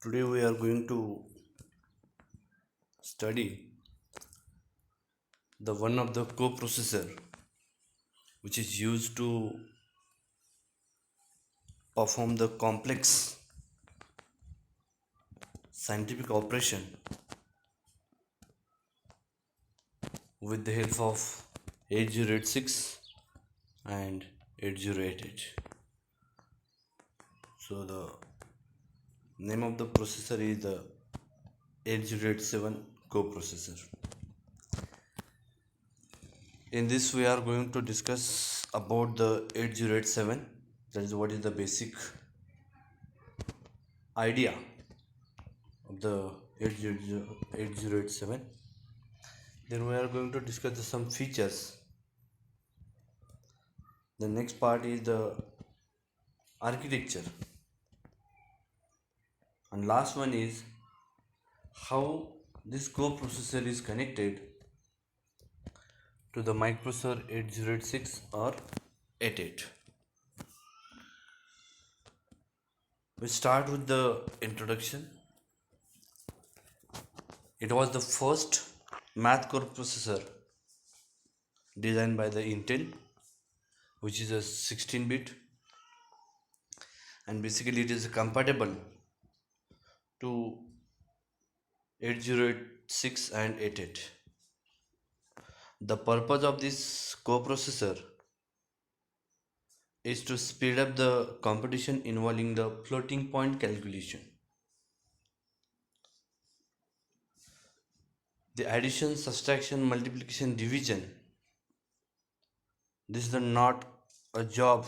Today we are going to study the one of the coprocessor which is used to perform the complex scientific operation with the help of 8086 and 8088. So the name of the processor is the 8087 coprocessor. In this we are going to discuss about the 8087, that is what is the basic idea of the 8087. Then we are going to discuss some features. The next part is the architecture, and last one is how this coprocessor is connected to the microprocessor 8086 or 88. We start with the introduction. It was the first math core processor designed by the Intel, which is a 16-bit, and basically it is compatible to 8086 and 88. The purpose of this coprocessor is to speed up the computation involving the floating point calculation. The addition, subtraction, multiplication, division. This is not a job.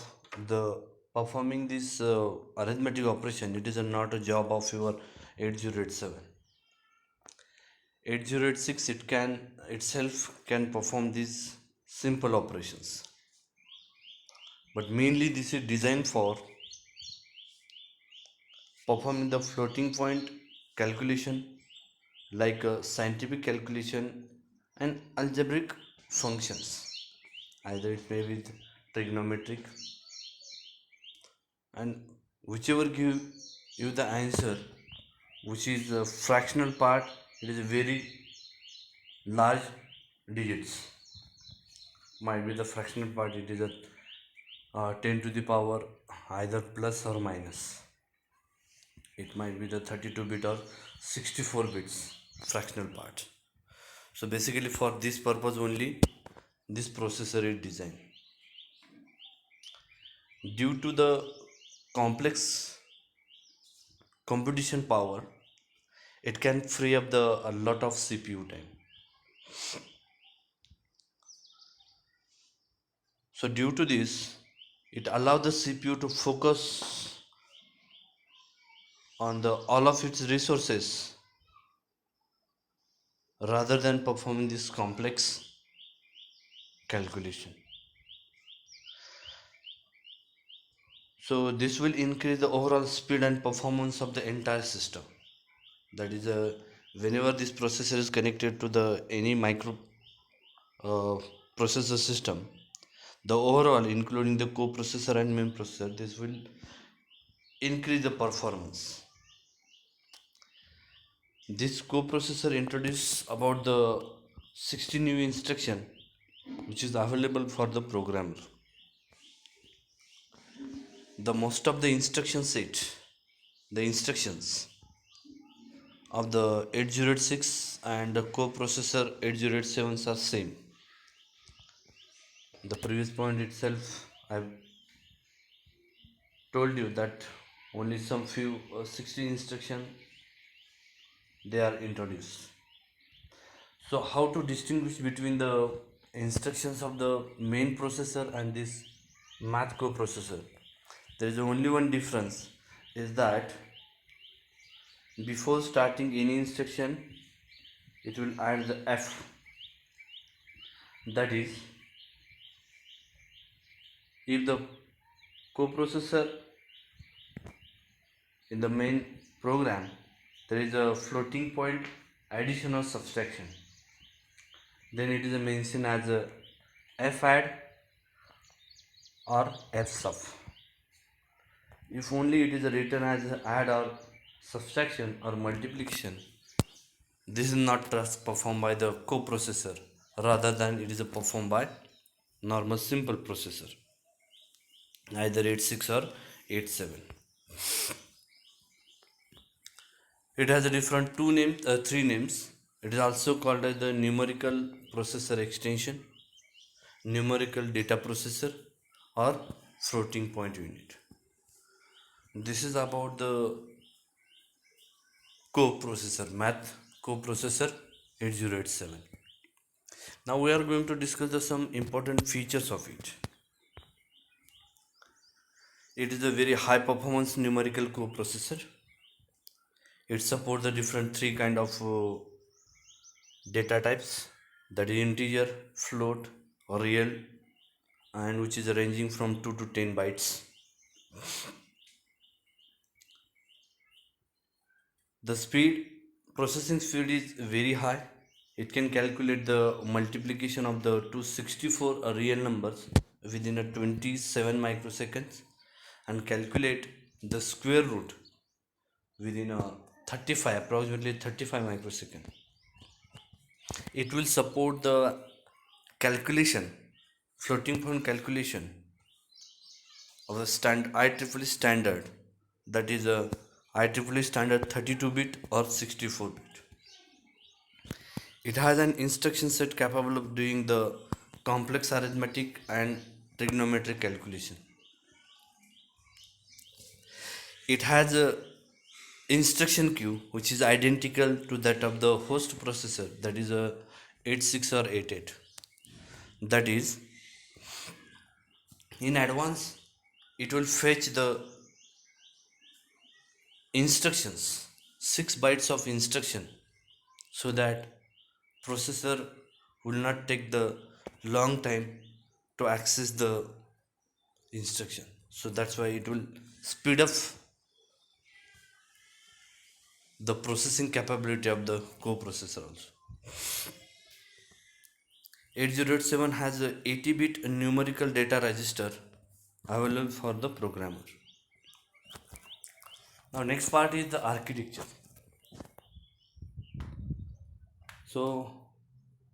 The performing this arithmetic operation, it is not a job of your 8087. 8086 it can itself can perform these simple operations, but mainly this is designed for performing the floating point calculation like scientific calculation and algebraic functions. Either it may be trigonometric, and whichever give you the answer, which is a fractional part, it is a very large digits. Might be the fractional part, it is a 10 to the power either plus or minus. It might be the 32-bit or 64 bits fractional part. So basically for this purpose only this processor is designed. Due to the complex computation power, it can free up the a lot of CPU time. So due to this, it allows the CPU to focus on the all of its resources rather than performing this complex calculation. So this will increase the overall speed and performance of the entire system. That is whenever this processor is connected to the any micro uh, processor system, the overall including the coprocessor and main processor, this will increase the performance. This coprocessor introduced about the 60 new instruction which is available for the programmer. The most of the instruction set, the instructions of the 8086 and the coprocessor 8087 are same. The previous point itself I've told you that only some few 16 instruction they are introduced. So how to distinguish between the instructions of the main processor and this math coprocessor? There is only one difference, is that before starting any instruction it will add the F, that is if the coprocessor in the main program there is a floating point addition or subtraction, then it is mentioned as a F add or F sub. If only it is written as add or subtraction or multiplication, this is not performed by the coprocessor, rather than it is performed by normal simple processor, either 86 or 87. It has a different three names. It is also called as the numerical processor extension, numerical data processor, or floating point unit. This is about the coprocessor, math coprocessor 8087. Now we are going to discuss some important features of it. It is a very high performance numerical coprocessor. It supports the different three kind of data types, that is integer, float, or real, and which is ranging from 2 to 10 bytes. The processing speed is very high. It can calculate the multiplication of the 264 real numbers within a 27 microseconds and calculate the square root within a approximately 35 microseconds. It will support the calculation, floating point calculation of the IEEE standard, that is a IEEE standard 32-bit or 64-bit. It has an instruction set capable of doing the complex arithmetic and trigonometric calculation. It has a instruction queue which is identical to that of the host processor, that is a 86 or 88. That is, in advance it will fetch the instructions, 6 bytes of instruction, so that processor will not take the long time to access the instruction. So that's why it will speed up the processing capability of the coprocessor also. 8087 has a 80-bit numerical data register available for the programmer. Now next part is the architecture. So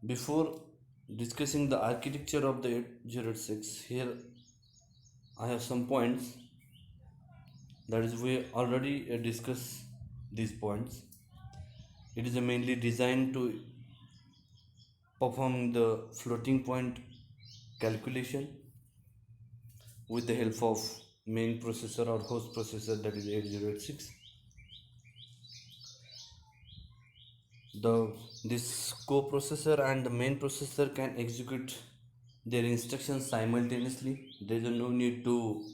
before discussing the architecture of the 8086, here I have some points. That is, we already discussed these points. It is mainly designed to perform the floating point calculation with the help of main processor or host processor, that is 8086. This coprocessor and the main processor can execute their instructions simultaneously. There is no need to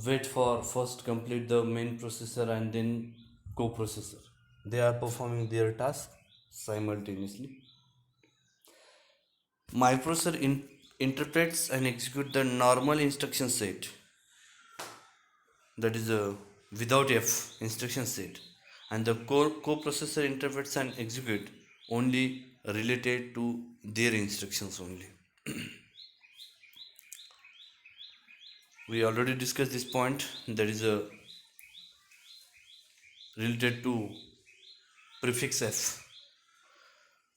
wait for first complete the main processor and then coprocessor. They are performing their task simultaneously. My processor interprets and executes the normal instruction set, that is a without F instruction set, and the coprocessor interprets and execute only related to their instructions only. We already discussed this point, that is a related to prefix F.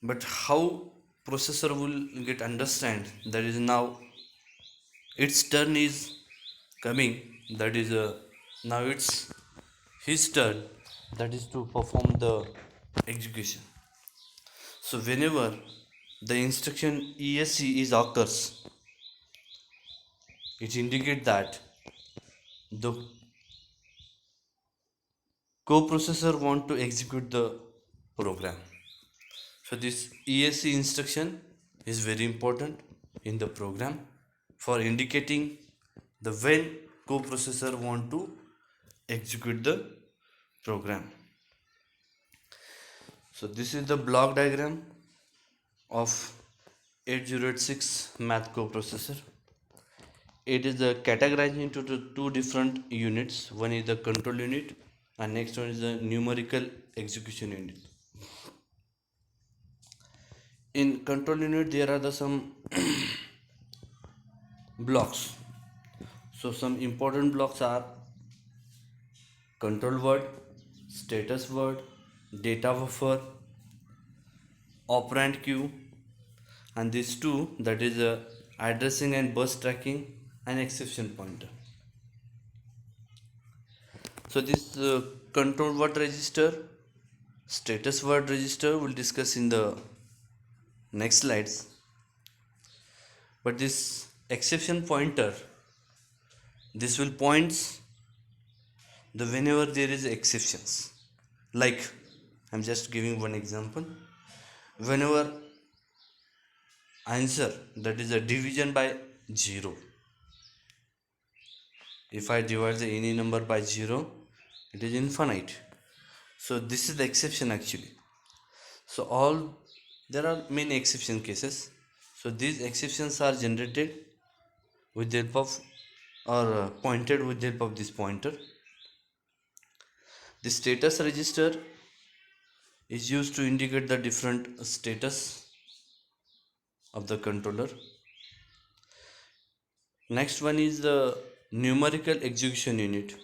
But how processor will get understand, that is now its turn is coming, that is now it's his turn, that is to perform the execution. So whenever the instruction ESC is occurs, it indicates that the coprocessor want to execute the program. So this ESC instruction is very important in the program for indicating the when coprocessor want to execute the program. So this is the block diagram of 8086 math coprocessor. It is categorized into two different units. One is the control unit and next one is the numerical execution unit. In control unit there are some blocks. So some important blocks are control word, status word, data buffer, operand queue, and these two, that is addressing and bus tracking and exception pointer. So this control word register, status word register we'll discuss in the next slides. But this exception pointer, this will points the whenever there is exceptions. Like I'm just giving one example. Whenever answer, that is a division by 0, if I divide the any number by 0, it is infinite. So this is the exception actually. So all, there are many exception cases. So these exceptions are generated with the help of, or pointed with the help of this pointer. The status register is used to indicate the different status of the controller. Next one is the numerical execution unit.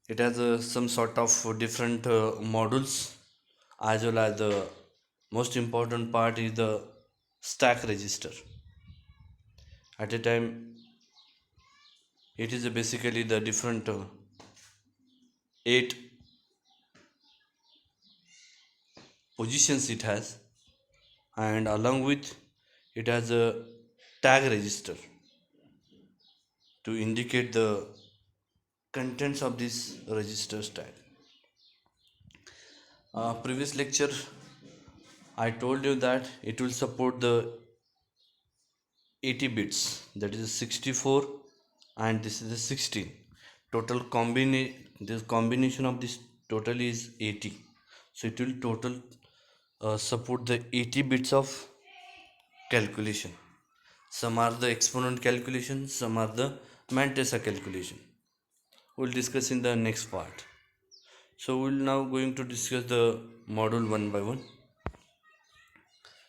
It has some sort of different modules, as well as the most important part is the stack register. At a time, it is basically the different 8 positions it has, and along with it has a tag register to indicate the contents of this register tag. Previous lecture I told you that it will support the 80 bits, that is 64 and this is the 16. Total this combination of this total is 80. So it will total support the 80 bits of calculation. Some are the exponent calculation, some are the Mantresa calculation. We'll discuss in the next part. So we'll now going to discuss the module one by one.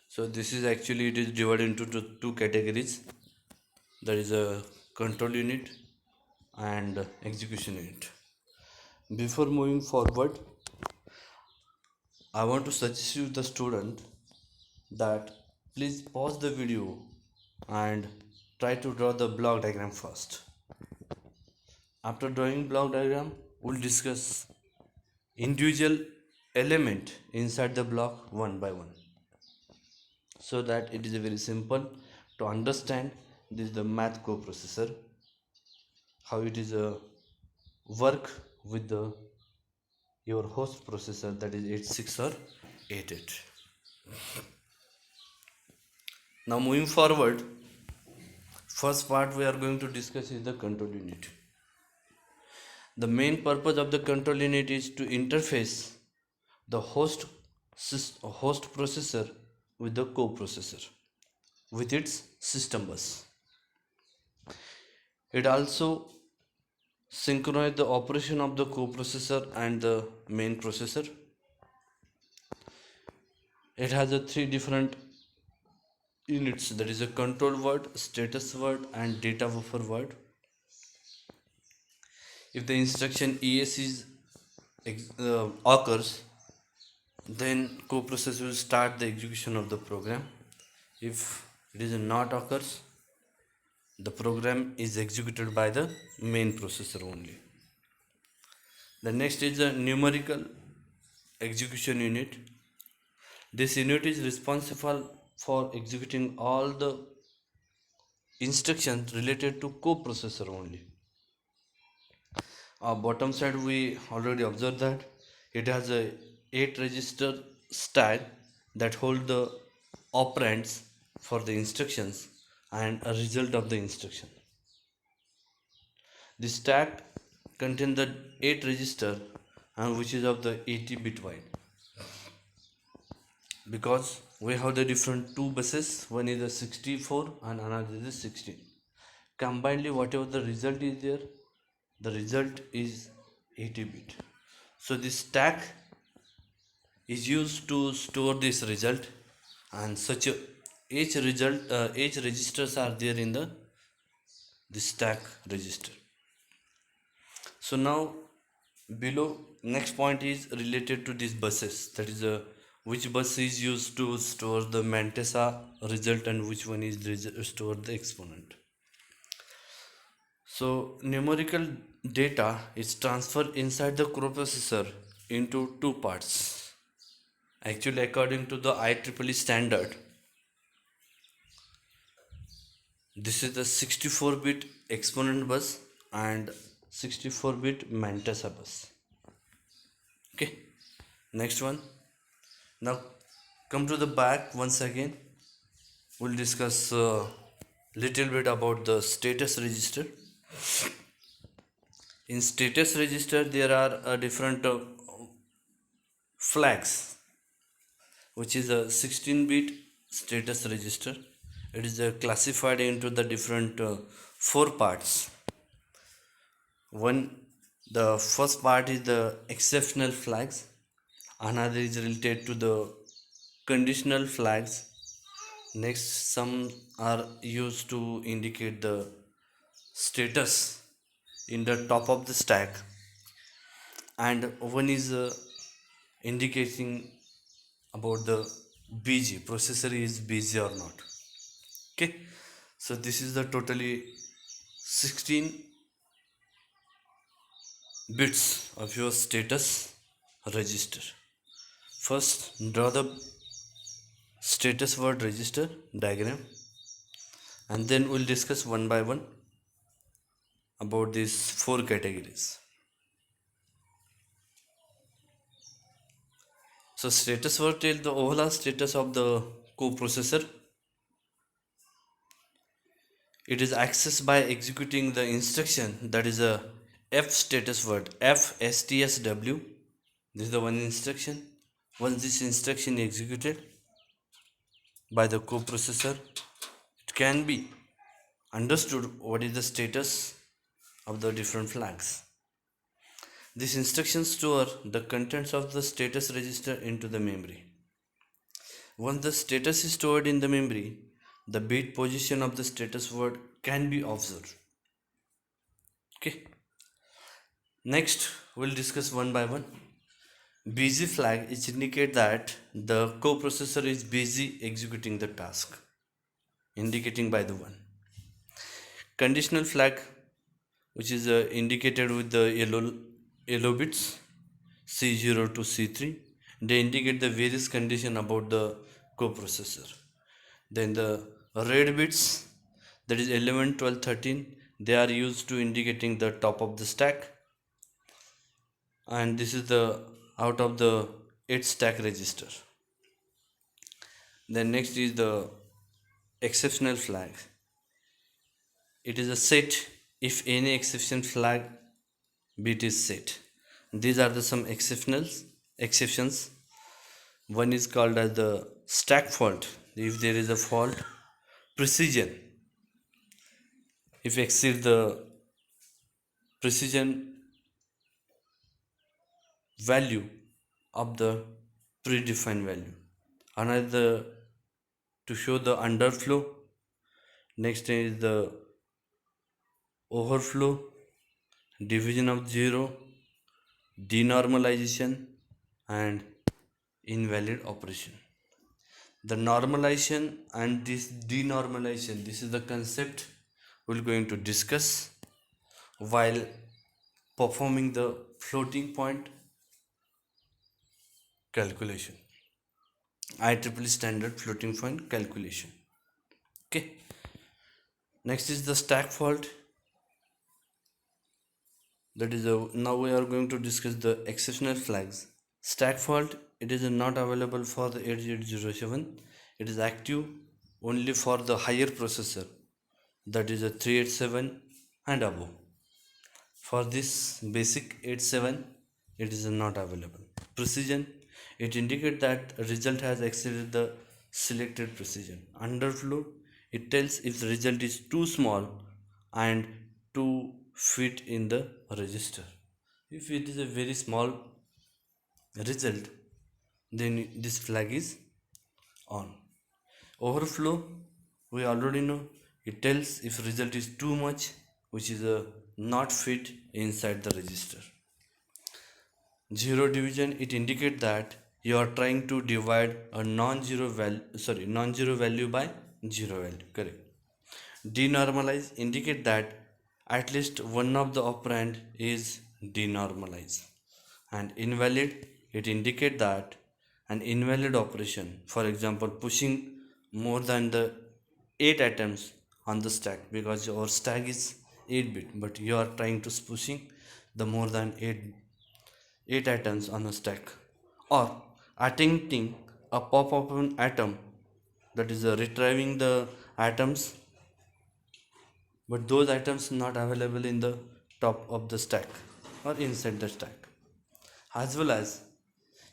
So this is actually, it is divided into two categories, that is a control unit and execution unit. Before moving forward, I want to suggest you the student that please pause the video and try to draw the block diagram first. After drawing block diagram, we'll discuss individual element inside the block one by one, so that it is very simple to understand this is the math coprocessor, how it is a work with the your host processor, that is 86 or 88. Now moving forward, first part we are going to discuss is the control unit. The main purpose of the control unit is to interface the host processor with the coprocessor with its system bus. It also synchronizes the operation of the coprocessor and the main processor. It has a three different units, that is a control word, status word and data buffer word. If the instruction ES is occurs, then coprocessor will start the execution of the program. If it is not occurs, the program is executed by the main processor only. The next is the numerical execution unit. This unit is responsible for executing all the instructions related to coprocessor only. Bottom side we already observed that it has a 8 register stack that hold the operands for the instructions and a result of the instruction. The stack contains the 8 register and which is of the 80 bit wide, because we have the different two buses, one is the 64 and another is the 16. Combinedly whatever the result is there, the result is 80 bit. So this stack is used to store this result, and such a each registers are there in the stack register. So now below, next point is related to these buses, that is which bus is used to store the mantissa result and which one is store the exponent. So numerical data is transferred inside the coprocessor into two parts. Actually, according to the IEEE standard, this is the 64-bit exponent bus and 64-bit mantissa bus. Okay, next one. Now come to the back once again. We'll discuss a little bit about the status register. In status register, there are different flags, which is a 16-bit status register. It is classified into the different four parts. One, the first part is the exceptional flags. Another is related to the conditional flags. Next, some are used to indicate the status in the top of the stack, and one is indicating about the BG processor is busy or not. Okay, so this is the totally 16 bits of your status register. First, draw the status word register diagram, and then we'll discuss one by one about these four categories. So status word tells the overall status of the coprocessor. It is accessed by executing the instruction, that is a F status word, FSTSW. This is the one instruction. Once this instruction is executed by the coprocessor, it can be understood what is the status of the different flags. This instruction store the contents of the status register into the memory. Once the status is stored in the memory, the bit position of the status word can be observed. Okay. Next, we'll discuss one by one. Busy flag is indicate that the coprocessor is busy executing the task, indicating by the one. Conditional flag, which is indicated with the yellow bits C0 to C3, they indicate the various condition about the coprocessor. Then the red bits, that is 11, 12, 13, they are used to indicating the top of the stack, and this is the out of the 8 stack register. Then next is the exceptional flag. It is a set if any exception flag bit is set. These are the some exceptions. One is called as the stack fault. If there is a fault, precision, if exceed the precision value of the predefined value. Another to show the underflow. Next is the overflow, division of zero, denormalization, and invalid operation. The normalization and this denormalization, this is the concept we're going to discuss while performing the floating point calculation, IEEE standard floating point calculation. Okay. Next is the stack fault. That is now we are going to discuss the exceptional flags. Stack fault, it is not available for the 8807. It is active only for the higher processor, that is a 387 and above. For this basic 87, it is not available. Precision, it indicates that result has exceeded the selected precision. Underflow, it tells if the result is too small and too fit in the register. If it is a very small result, then this flag is on. Overflow, we already know, it tells if result is too much, which is not fit inside the register. Zero division, it indicates that you are trying to divide a non-zero value by zero value. Correct. Denormalize indicate that at least one of the operand is denormalized. And invalid, it indicate that an invalid operation, for example pushing more than the 8 items on the stack, because your stack is 8 bit but you are trying to pushing the more than 8 items on a stack, or attempting a pop of an atom, that is retrieving the items but those items not available in the top of the stack or inside the stack, as well as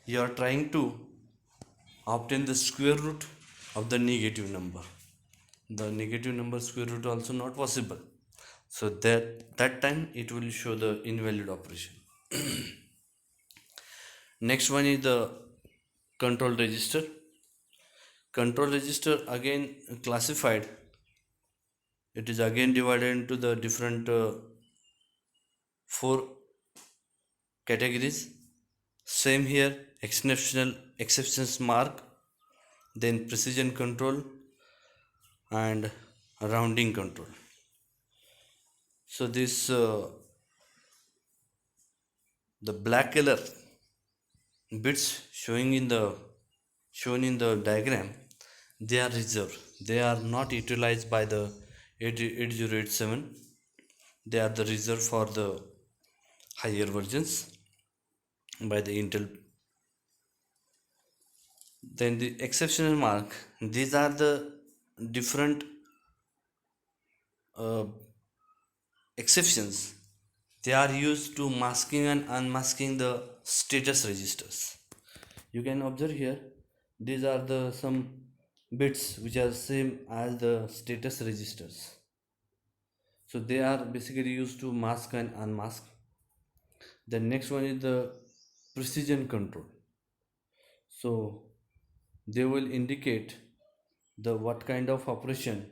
you are trying to obtain the square root of the negative number. The negative number square root also not possible, so that time it will show the invalid operation. Next one is the control register. Control register again classified, it is again divided into the different four categories. Same here, exceptions mark, then precision control and rounding control. So this the black color bits shown in the diagram, they are reserved, they are not utilized by the 8087, they are the reserved for the higher versions by the Intel. Then the exceptional mark, these are the different uh, exceptions, they are used to masking and unmasking the status registers. You can observe here, these are the some bits which are same as the status registers, so they are basically used to mask and unmask. The next one is the precision control, so they will indicate the what kind of operation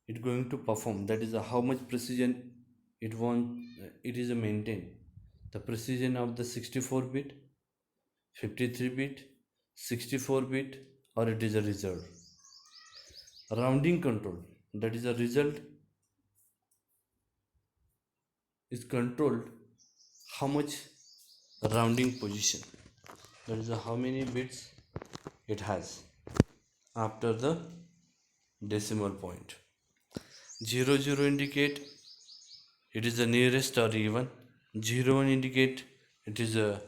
it going to perform, that is how much precision it is maintained, the precision of the 64 bit, 53 bit, 64 bit, or it is a reserve. Rounding control, that is a result is controlled how much rounding position, that is how many bits it has after the decimal point. 00 indicate it is the nearest or even. 01 indicate it is a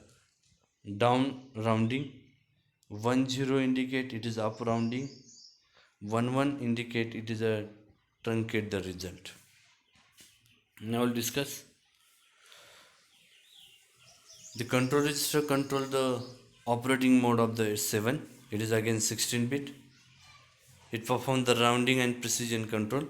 down rounding. 10 indicate it is up rounding. 11 indicate it is a truncate the result. Now we'll discuss the control register control the operating mode of the 7. It is again 16 bit. It performs the rounding and precision control.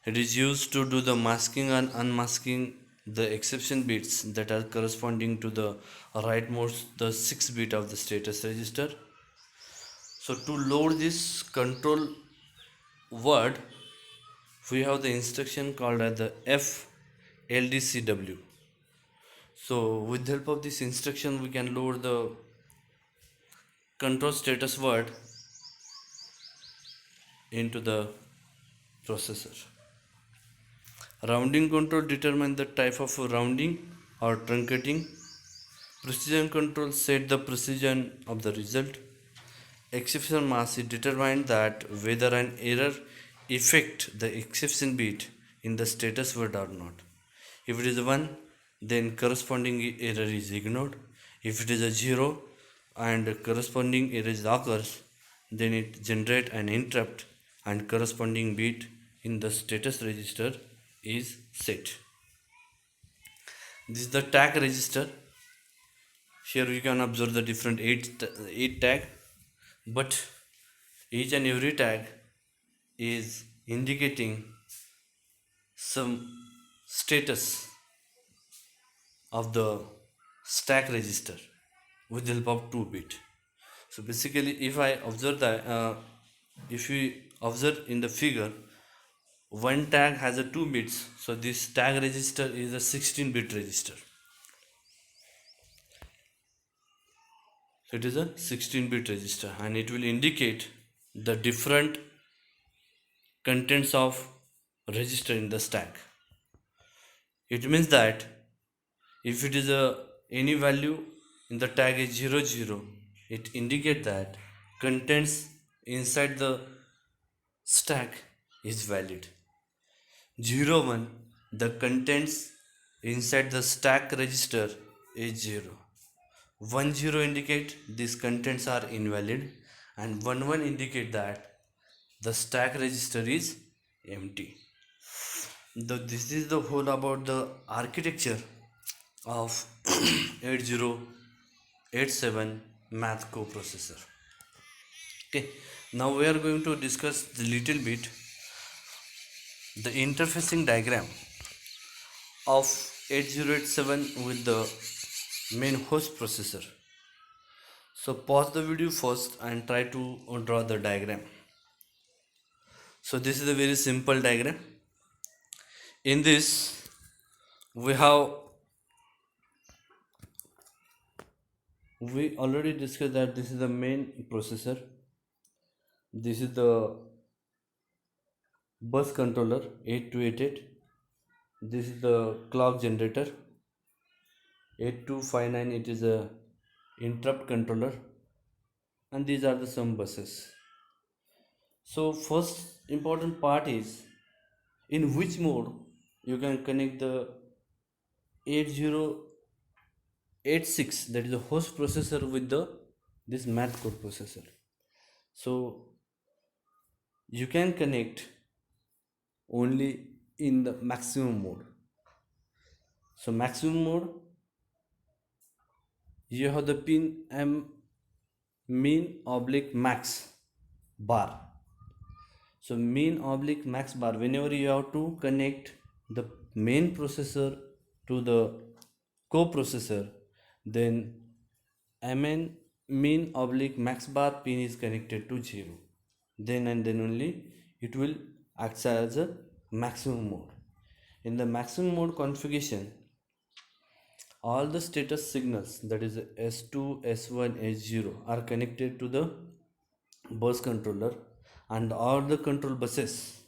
It is used to do the masking and unmasking the exception bits that are corresponding to the rightmost the 6 bit of the status register. So to load this control word, we have the instruction called as the FLDCW. So with the help of this instruction we can load the control status word into the processor. Rounding control determines the type of rounding or truncating. Precision control set the precision of the result. Exception mask, it determines that whether an error affect the exception bit in the status word or not. If it is 1, then corresponding error is ignored. If it is a 0 and corresponding error occurs, then it generates an interrupt and corresponding bit in the status register is set. This is the tag register. Here we can observe the different 8 tag, but each and every tag is indicating some status of the stack register with the help of 2 bit. So basically if I observe that if we observe in the figure, one tag has a 2 bits, so this tag register is a 16-bit register. So it is a 16-bit register, and it will indicate the different contents of register in the stack. It means that if it is a any value in the tag is 00, it indicates that contents inside the stack is valid. 01, the contents inside the stack register is 0. 10 indicate these contents are invalid, and 11 indicate that the stack register is empty. This is the whole about the architecture of 8087 math coprocessor. Okay, now we are going to discuss the little bit the interfacing diagram of 8087 with the main host processor. So pause the video first and try to draw the diagram. So this is a very simple diagram. In this we already discussed that this is the main processor, this is the bus controller 8288, this is the clock generator 8259, it is a interrupt controller, and these are the some buses. So first important part is in which mode you can connect the 8086, that is the host processor, with the this math core processor. So you can connect only in the maximum mode. So maximum mode, you have the pin min oblique max bar. So min oblique max bar, whenever you have to connect the main processor to the coprocessor, then mn min oblique max bar pin is connected to 0. Then and then only it will act as a maximum mode. In the maximum mode configuration, all the status signals, that is S2, S1, S0, are connected to the bus controller, and all the control buses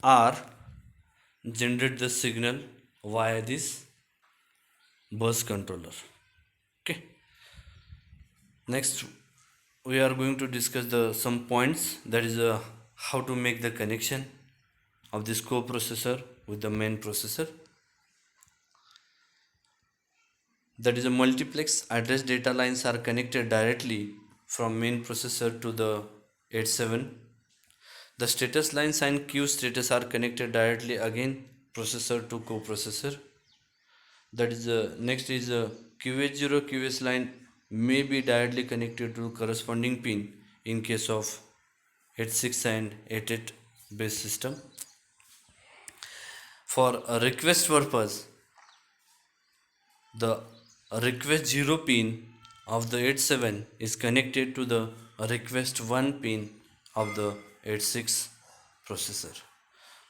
are generate the signal via this bus controller. Okay, next we are going to discuss the some points, that is how to make the connection of this coprocessor with the main processor. That is a multiplex address data lines are connected directly from main processor to the 87. The status lines and queue status are connected directly again processor to coprocessor. That is next is QH0 QS line may be directly connected to corresponding pin in case of 86 and 88 base system. For a request purpose, the request 0 pin of the 87 is connected to the request 1 pin of the 86 processor.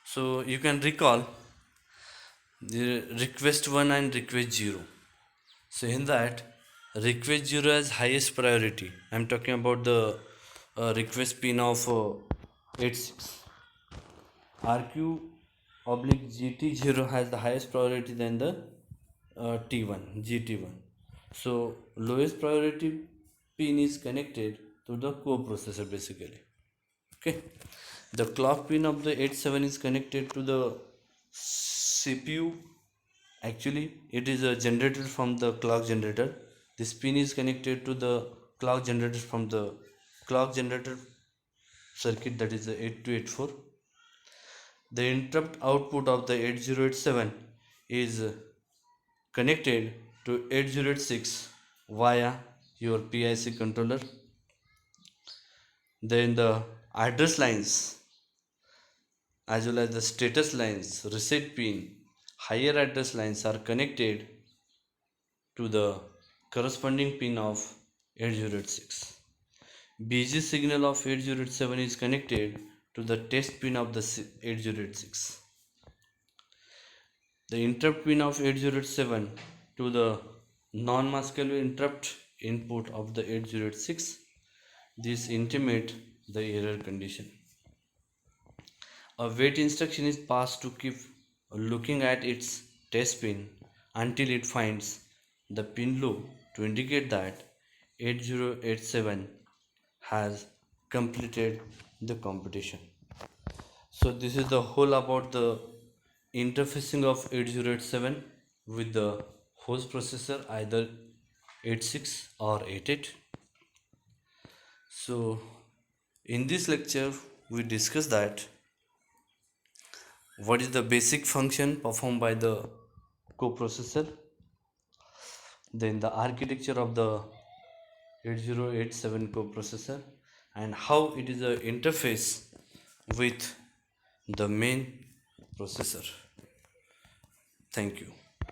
So you can recall the request 1 and request 0. So in that, request 0 has highest priority. I am talking about the request pin of 86. RQ oblique GT0 has the highest priority than the T1, GT1. So lowest priority pin is connected to the coprocessor basically. Okay, the clock pin of the 87 is connected to the CPU. Actually it is generated from the clock generator. This pin is connected to the clock generator from the clock generator circuit, that is the 8284. The interrupt output of the 8087 is connected to 8086 via your PIC controller. Then the address lines as well as the status lines, reset pin, higher address lines are connected to the corresponding pin of 8086. BG signal of 8087 is connected to the test pin of the 8086. The interrupt pin of 8087 to the non-masculine interrupt input of the 8086. This intimate the error condition. A wait instruction is passed to keep looking at its test pin until it finds the pin loop to indicate that 8087 has completed the computation. So this is the whole about the interfacing of 8087 with the host processor, either 86 or 88. So in this lecture we discussed that what is the basic function performed by the coprocessor, then the architecture of the 8087 coprocessor, and how it is a interface with the main processor. Thank you.